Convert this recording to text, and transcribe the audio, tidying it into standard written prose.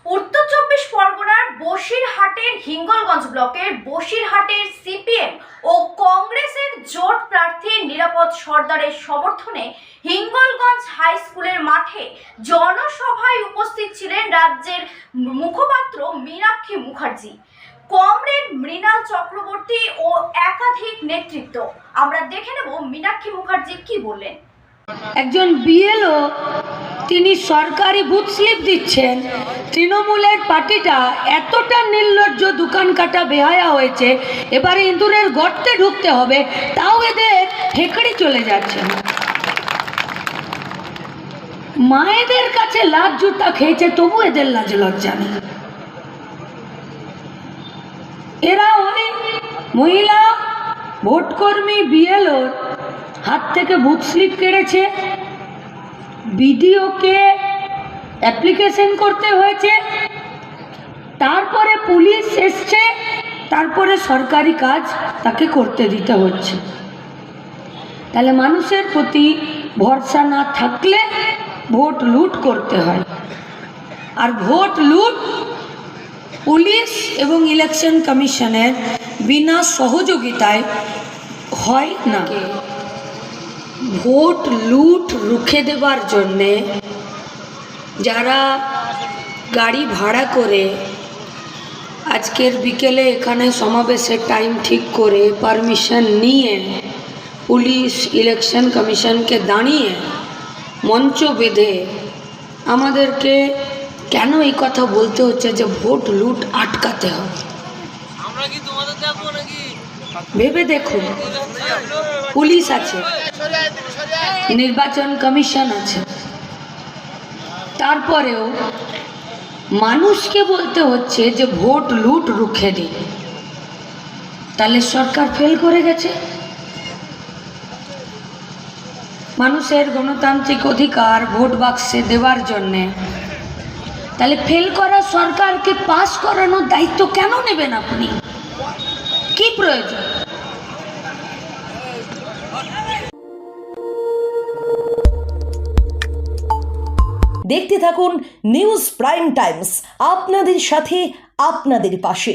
উত্তর চব্বিশ পরগনার বসিরহাটের হিঙ্গলগঞ্জ ব্লকের বসিরহাটের সিপিএম ও কংগ্রেসের জোট প্রার্থী নিরাপদ সর্দারের সমর্থনে হিঙ্গলগঞ্জ হাই স্কুলের মাঠে জনসভায় উপস্থিত ছিলেন রাজ্যের মুখপাত্র মীনাক্ষী মুখার্জি, কমরেড মৃণাল চক্রবর্তী ও একাধিক নেতৃত্ব। আমরা দেখে নেব মীনাক্ষী মুখার্জি কি বললেন। একজন বিএলও তিনি সরকারি বুথ স্লিপ দিচ্ছেন। তৃণমূলের পার্টিটা এতটা নির্লজ্জ, দোকান কাটা বেহায়া হয়েছে, এবারে ইঁদুরের গর্তে ঢুকতে হবে, তাও এদের হেঁকড়ে চলে যাচ্ছে। মায়েদের কাছে লাজ জুতা খেয়েছে, তবু এদের লাজ লজ্জা নেই। এরা ওই মহিলা ভোটকর্মী বিএলওর হাত থেকে বুথ স্লিপ কেড়েছে, বিডিওকে অ্যাপ্লিকেশন করতে হয়েছে, তারপরে পুলিশ এসছে, তারপরে সরকারি কাজ তাকে করতে দিতে হচ্ছে। তাহলে মানুষের প্রতি ভরসা না থাকলে ভোট লুট করতে হয়, আর ভোট লুট পুলিশ এবং ইলেকশন কমিশনের বিনা সহযোগিতায় হয় না। ভোট লুট রুখে দেবার জন্যে যারা গাড়ি ভাড়া করে আজকের বিকেলে এখানে সমাবেশের টাইম ঠিক করে পারমিশন নিয়ে পুলিশ ইলেকশন কমিশনকে দাঁড়িয়ে মঞ্চ বেঁধে আমাদেরকে কেন এই কথা বলতে হচ্ছে যে ভোট লুট আটকাতে হবে? ভেবে দেখুন, পুলিশ আছে, নির্বাচন কমিশন আছে, তারপরেও মানুষকে বলতে হচ্ছে যে ভোট লুট রুখে দিন। তাহলে সরকার ফেল করে গেছে। মানুষের গণতান্ত্রিক অধিকার ভোট বাক্সে দেওয়ার জন্যে, তাহলে ফেল করা সরকারকে পাস করানোর দায়িত্ব কেন নেবেন আপনি? কি প্রয়োজন? দেখতে থাকুন নিউজ প্রাইম টাইমস, আপনাদের সাথে, আপনাদের পাশে।